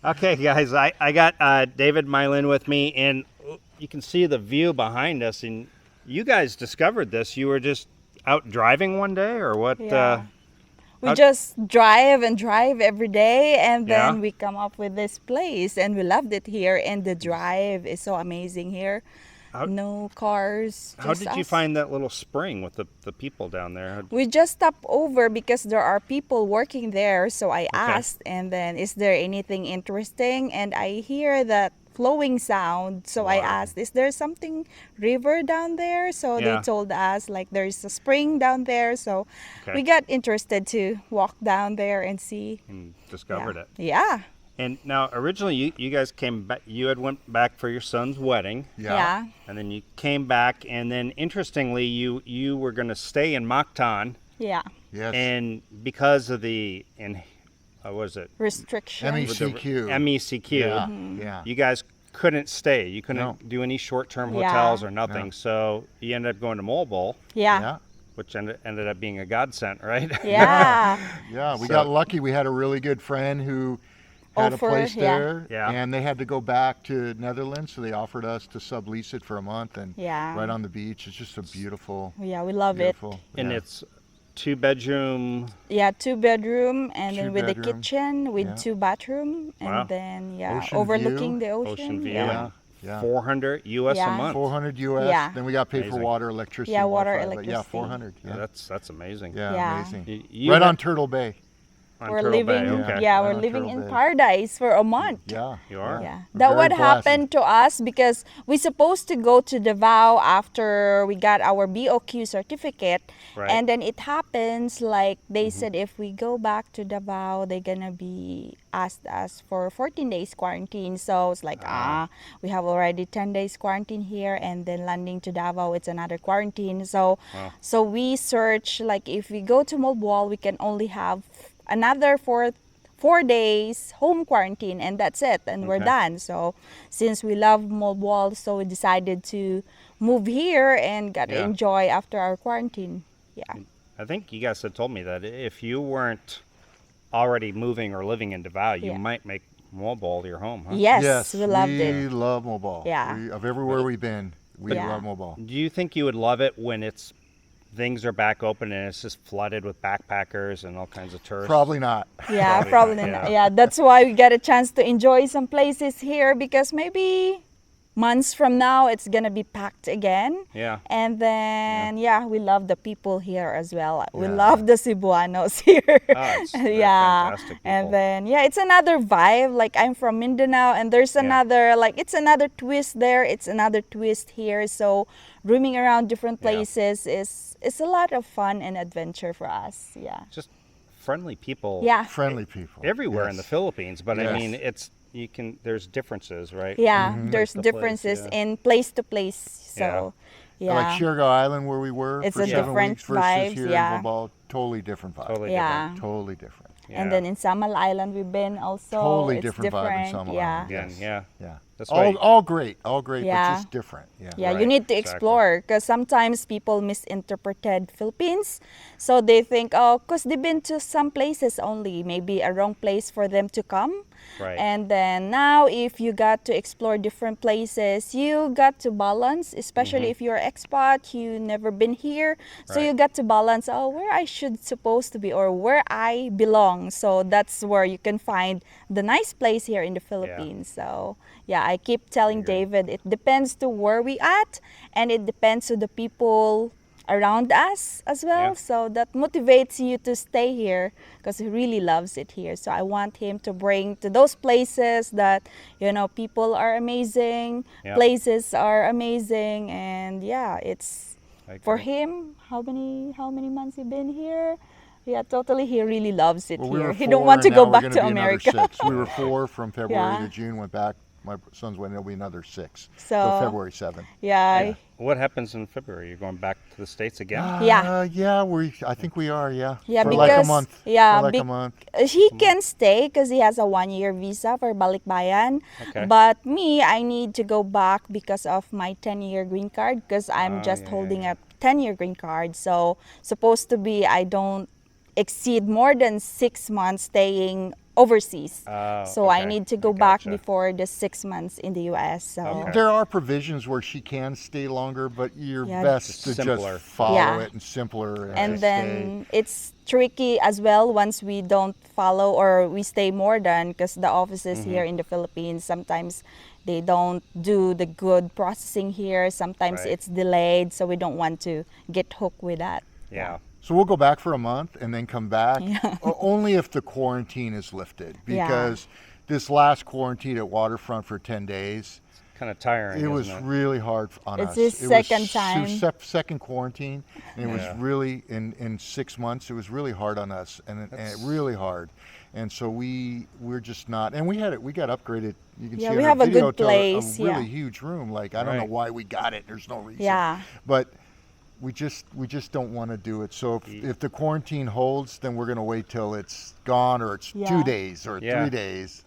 Okay, guys, I got David and Mylyn with me, and you can see the view behind us. And you guys discovered this. You were just out driving one day, or what? Yeah. We how- just drive and drive every day, and Yeah. then we come up with this place, and we loved it here. And the drive is so amazing here. How- No cars. How just did you us. find that little spring with the people down there? We just stopped over because there are people working there. So I asked, and then, is there anything interesting? And I hear that flowing sound. So I Wow. asked, is there something river down there? So they Yeah. told us like there's a spring down there. So Okay. we got interested to walk down there and see. And discovered yeah. it. Yeah. And now, originally, you guys came back. You had went back for your son's wedding, Yeah. and then you came back. And then, interestingly, you were going to stay in Mactan, Yeah. Yes. and because of what was it? Restriction. MECQ. MECQ. Yeah. Mm-hmm. Yeah. You guys couldn't stay. You couldn't No. do any short-term Yeah. hotels or nothing. No. So you ended up going to Moalboal, Yeah. Yeah. which ended up being a godsend, right? Yeah. Yeah, we So- got lucky. We had a really good friend who had Offer, a place yeah. there, Yeah. and they had to go back to Netherlands, so they offered us to sublease it for a month, and Yeah. right on the beach. It's just a beautiful, Yeah, we love it. beautiful. And yeah. it's 2-bedroom. Yeah, 2 bedroom, and then with a Two-bedroom, kitchen with yeah. 2 bathroom, and Wow. then yeah, Ocean overlooking view. the ocean. Ocean view. Yeah. Yeah. Yeah. 400 US a Yeah. month. 400 US. Yeah. Then we got paid for Amazing. water, electricity. Yeah, water, Wi-Fi, but Yeah, electricity. 400. Yeah, Yeah. that's amazing. Yeah, Yeah. amazing. You Right had- on Turtle Bay. on We're Turtle living, Bay, okay. yeah, Right we're on living Turtle in Bay. paradise for a month. Yeah. You are? Yeah, We're that very what blessed. happened to us because we supposed to go to Davao after we got our BOQ certificate, Right. and then it happens like they said if we go back to Davao, they're gonna be asked us for 14 days quarantine. So it's like we have already 10 days quarantine here, and then landing to Davao, it's another quarantine. So Wow. so we search like if we go to Moalboal, we can only have another 4 days home quarantine, and that's it, and we're Okay. done. So since we love Moalboal, so we decided to move here and got to Yeah. enjoy after our quarantine. Yeah. I think you guys had told me that if you weren't already moving or living in Davao, you Yeah. might make Moalboal your home, huh? Yes, we loved it. We love Moalboal. Yeah. Of everywhere we've been, we Yeah. love Moalboal. Do you think you would love it when things are back open and it's just flooded with backpackers and all kinds of tourists? Probably not. Yeah, Probably probably not, not. yeah. Yeah, that's why we got a chance to enjoy some places here because maybe months from now it's gonna be packed again. Yeah. And then yeah, we love the people here as well. We Yeah. love the Cebuanos here. They're yeah. fantastic And people. then yeah, it's another vibe. Like I'm from Mindanao, and there's Yeah. another like it's another twist there. It's another twist here. So roaming around different Yeah. places is a lot of fun and adventure for us. Yeah. Just friendly people Yeah. Friendly people. everywhere in Yes. the Philippines, but I Yes. mean, there's differences, right? Yeah, there's Place to place, differences yeah. in place to place. So yeah. Like Siargao Island where we were It's for a 7 different weeks versus vibes, here yeah. in Moalboal. Totally different vibe. Totally Yeah. different. Totally different. And Yeah. then in Samal Island we've been also. Totally it's different vibe in Samal yeah. Island. Again, Yes. yeah. Yeah. That's why. All great, but Yeah. just different. Yeah. Yeah, you Right, need to exactly. explore because sometimes people misinterpreted Philippines. So they think, oh, because they've been to some places only, maybe a wrong place for them to come. Right. And then now if you got to explore different places, you got to balance, especially if you're expat, you never been here. So Right. you got to balance, oh, where I should supposed to be or where I belong. So that's where you can find the nice place here in the Philippines. So yeah, I keep telling David, it depends to where we at, and it depends to the people around us as well. Yeah. So that motivates you to stay here because he really loves it here. So I want him to bring to those places that, you know, people are amazing, Yeah. places are amazing, and yeah, it's I for agree. him. How many months he been here? Yeah, totally. He really loves it Well, we here. were He 4, don't want to and go now we're back gonna to be another America. 6. We were 4 from February Yeah. to June, went back. My son's wedding, it'll be another 6. So, Till February 7th. Yeah, What happens in February? You're going back to the States again? Yeah. Yeah, I think we are, yeah. Yeah, for like a because- month. yeah, For like a bec- month. he can stay because he has a 1-year visa for balikbayan. Okay. But me, I need to go back because of my 10-year green card because I'm just yeah, holding yeah. a 10-year green card. So supposed to be I don't exceed more than 6 months staying overseas. Oh, So I okay. need to go I back gotcha. before the 6 months in the US. So Okay. There are provisions where she can stay longer, but you're Yeah. best to Simpler. just follow Yeah. it and simpler and and just then it's tricky as well once we don't follow or we stay more than, because the offices Mm-hmm. here in the Philippines sometimes they don't do the good processing here, sometimes Right. it's delayed, so we don't want to get hooked with that. Yeah. So we'll go back for a month and then come back, Yeah. only if the quarantine is lifted. Yeah. Because this last quarantine at Waterfront for 10 days, Kind of tiring. it was isn't it? really hard on It's us. his It second was time. second quarantine, and it was Yeah. really in 6 months. It was really hard on us, and really hard. And so we're just not. And we got upgraded. You can Yeah, see we in have our a video good to place, a really yeah. huge room. Like I don't know Right. why we got it. There's no reason. Yeah. But we just don't want to do it. So if the quarantine holds, then we're gonna wait till it's gone, or it's Yeah. 2 days or Yeah. 3 days.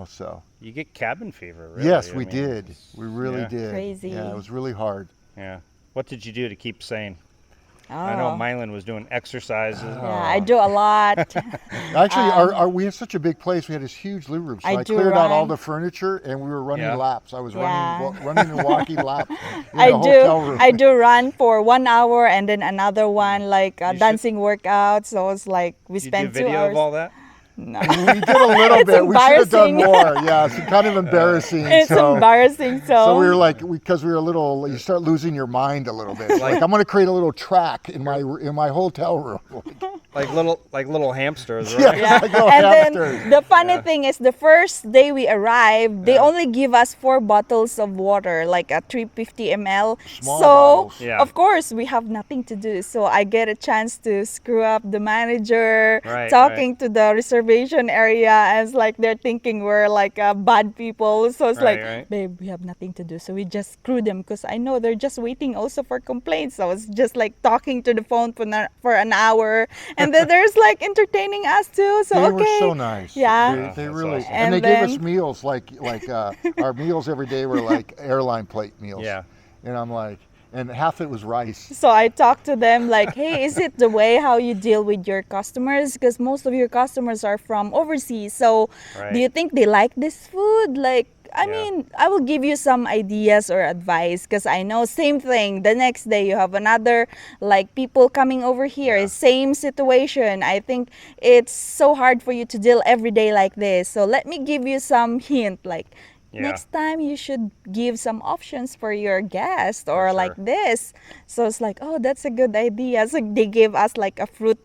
So You get cabin fever, really. yes, I we mean, did. We really yeah. did. Crazy. Yeah, it was really hard. Yeah. What did you do to keep sane? Oh. I know Mylyn was doing exercises. Yeah, I do a lot. Actually, we have such a big place. We had this huge living room, so I I do cleared out all run. the furniture, and we were running Yeah. laps. I was Yeah. running and walking laps in I the hotel room. I do run for 1 hour and then another one like a should- dancing workout. So it's like we Did you do spend 2 video hours. of all that? No. We did a little It's bit. We should have done embarrassing. more. Yeah, it's kind of embarrassing. It's embarrassing. So we were like, because we were a little, you start losing your mind a little bit. Like I'm going to create a little track in my hotel room. Like little hamsters, right? Yeah. Like little And hamsters. then the funny thing is, the first day we arrived, they only give us 4 bottles of water, like a 350 ml. Small So bottles. Yeah. of course we have nothing to do. So I get a chance to screw up the manager, Right, talking to the reservation area, and it's like they're thinking we're like bad people. So it's Right, like, right. babe, we have nothing to do. So we just screw them because I know they're just waiting also for complaints. So it's just like talking to the phone for an hour, and then there's like entertaining us too. So They okay. were so nice. Yeah. They That's really, awesome. and they And gave us then- meals like our meals every day were like airline plate meals. Yeah. And I'm like, and half it was rice. So I talked to them like, hey, is it the way how you deal with your customers? Because most of your customers are from overseas. So Right. do you think they like this food? Like, I Yeah. mean, I will give you some ideas or advice because I know same thing. The next day you have another like people coming over here, Yeah. same situation. I think it's so hard for you to deal every day like this. So let me give you some hint like Yeah. next time you should give some options for your guest or sure. like this. So it's like, oh, that's a good idea. So they gave us like a fruit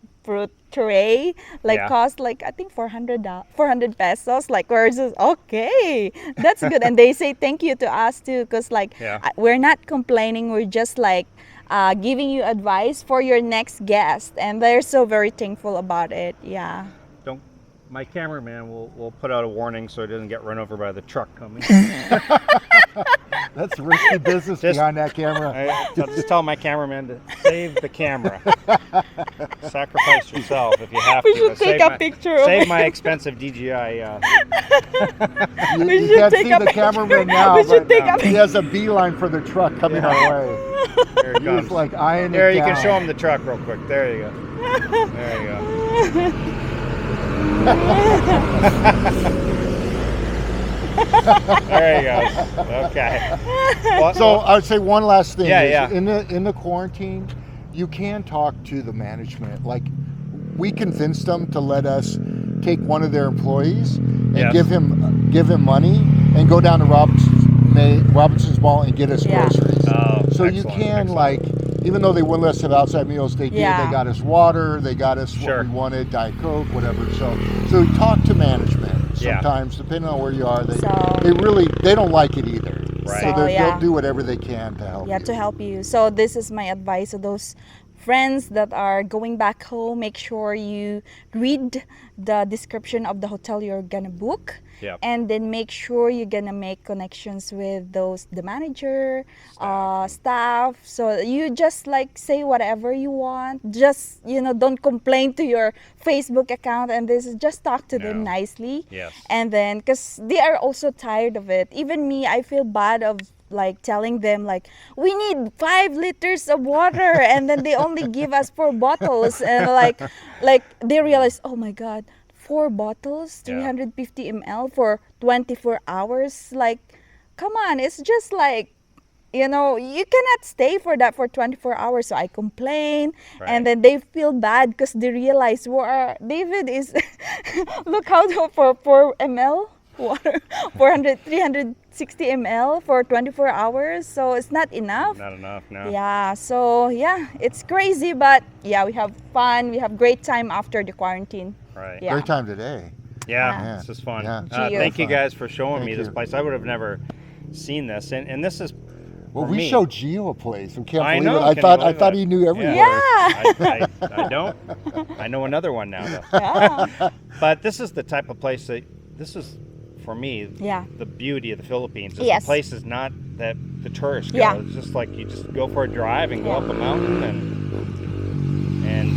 tray, like Yeah. cost like I think 400 pesos. Like we're just okay, that's good. And they say thank you to us too, because like Yeah. we're not complaining. We're just like giving you advice for your next guest, and they're so very thankful about it. Yeah. My cameraman will put out a warning so he doesn't get run over by the truck coming. That's risky business Just- behind that camera. Just tell my cameraman to save the camera. Sacrifice yourself if you have We to. should but take save a my- picture of Save it. my expensive DJI. You, We you should can't take see a the picture. cameraman now, We should but take a he has a beeline for the truck coming our way. Here it He comes. was like eyeing There, it you can down. show him the truck real quick. There you go. There you go. There he goes. Okay. Well, So I would say one last thing. Yeah, is yeah. In the quarantine, you can talk to the management. Like we convinced them to let us take one of their employees and Yes. give him money and go down to Robinson's Mall and get us Yeah. groceries. Oh, So you excellent, can excellent. like, even though they wouldn't let us have outside meals, they did. Yeah. They got us water. They got us Sure. what we wanted, Diet Coke, whatever. So we talk to management. Yeah. Sometimes, depending on where you are, So- they don't like it either. Right. So So, yeah. they'll do whatever they can to help Yeah, you. to help you. So this is my advice to those friends that are going back home. Make sure you read the description of the hotel you're gonna book. Yep. And then make sure you're gonna make connections with the manager, staff. So you just like say whatever you want. Just don't complain to your Facebook account, and this is just talk to them No. nicely. Yes. And then because they are also tired of it. Even me, I feel bad of like telling them like we need 5 liters of water, and then they only give us 4 bottles, and like they realize, oh my god, 4 bottles, Yeah. 350 ml for 24 hours. Like, come on, it's just like, you know, you cannot stay for that for 24 hours. So I complain, Right. and then they feel bad because they realize, David is, look how for 4 ml water, 360 ml for 24 hours. So it's not enough. Not enough, no. Yeah, so yeah, it's crazy, but yeah, we have fun. We have great time after the quarantine. Right. Yeah. Great time today. Yeah, Yeah. this is fun. Yeah. Geo. Thank you Fun. guys for showing Thank me this you. place. I would have never seen this, and this is. Well, for we me. showed Gio a place. We can't I believe know, it. can you I believe thought it? he knew everywhere. Yeah. I don't. I know another one now, though. Yeah. But this is the type of place that this is, for me, Yeah. the beauty of the Philippines. Is Yes. The place is not that the tourists go. Yeah. It's just like you just go for a drive and go Yeah. up a mountain and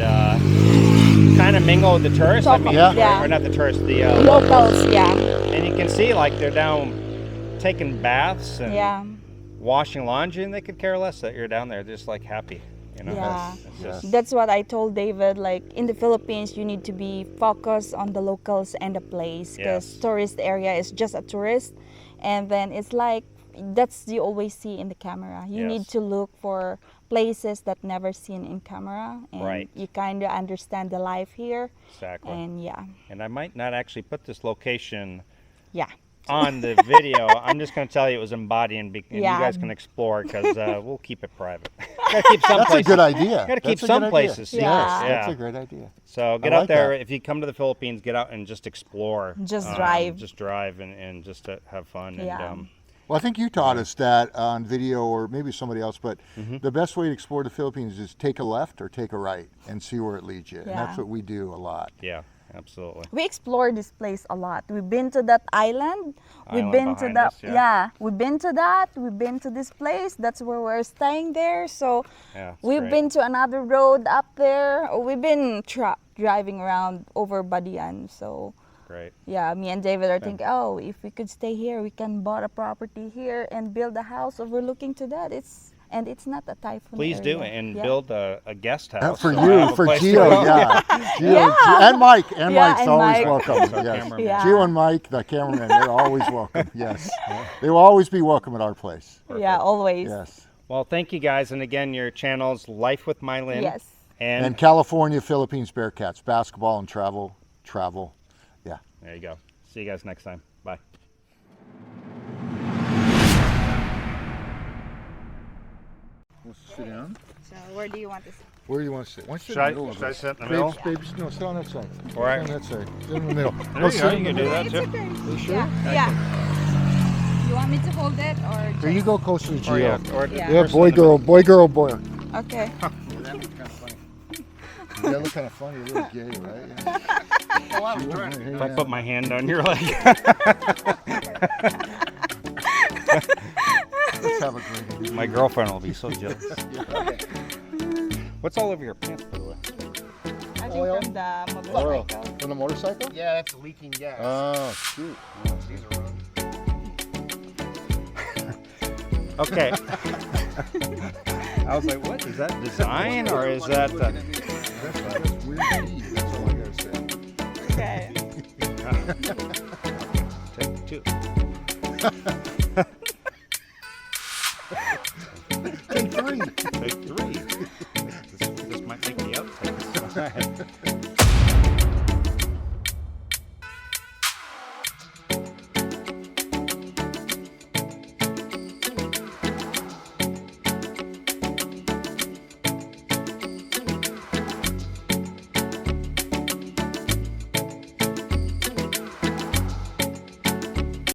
kind of mingle with the tourists. I mean, Yeah. or not the tourists, the Locals, yeah. and you can see like they're down taking baths and Yeah. washing laundry, and they could care less that you're down there, just like happy, you know. Yeah. It's just- That's what I told David. Like in the Philippines, you need to be focused on the locals and the place, because Yes. tourist area is just a tourist, and then it's like that's you always see in the camera. You need Yes. to look for places that never seen in camera, and Right. you kind of understand the life here. Exactly. And yeah, And I might not actually put this location yeah, on the video. I'm just going to tell you it was embodying, and Yeah. you guys can explore because we'll keep it private. Gotta keep some That's places. a good idea. Gotta keep That's a some good idea. places secret. Yeah. Yeah. That's a great idea. So get I out like there. that. If you come to the Philippines, get out and just explore. Just drive. Just drive and just to have fun. And, Yeah. Well, I think you taught us that on video, or maybe somebody else, but Mm-hmm. the best way to explore the Philippines is take a left or take a right and see where it leads you. And that's Yeah. what we do a lot. yeah, absolutely. we explore this place a lot. We've been to that island. We've Island been to behind that. us, yeah. We've been to that. We've been to this place. That's where we're staying there. So Yeah, it's we've great. been to another road up there. We've been driving around over Badian. So Great. yeah, me and David are thinking, oh, if we could stay here, we can bought a property here and build a house overlooking to that. It's not a typhoon Please do, area. and Yeah. build a guest house. For so I have you, a for place to Gio, go. yeah. Gio, Yeah. and Mike. And Yeah, Mike's and always Mike. welcome. Our Yes. cameraman. Yeah. Gio and Mike, the cameraman, they're always welcome. Yes. They will always be welcome at our place. Yeah, always. Yes. Well, thank you guys, and again, your channel's Life with Mylyn. Yes. And California, Philippines Bearcats, basketball and travel. Yeah. there you go. See you guys next time. Bye. Let's sit down. So where do you want to sit? Where do you want to sit? Why don't you sit Should I- in the middle of should I us? sit in the middle? Babes, no, sit on that side. All right. Sit on that side. Sit in the middle. There No, you sit go. in You the can do middle. that It's too. okay. You sure? Yeah. You want me to hold it or just... Here, you go closer to Gio. Or yeah, or the Yeah. Yeah, person boy, in the girl, boy, girl, boy. Okay. That looks kind of funny. That look kind of funny, a little gay, right? Yeah. middle. If I put my hand on your leg. Let's have a great My girlfriend will be so jealous. What's all over your pants, by the way? I think Oil? from the Oil. motorcycle. From the motorcycle? Yeah, that's leaking gas. Oh, shoot. These are wrong. Okay. I was like, what is that design or is that? That's weird to eat. That's all I gotta say. Okay. Take two. Take three. Take three. This might make the outtakes.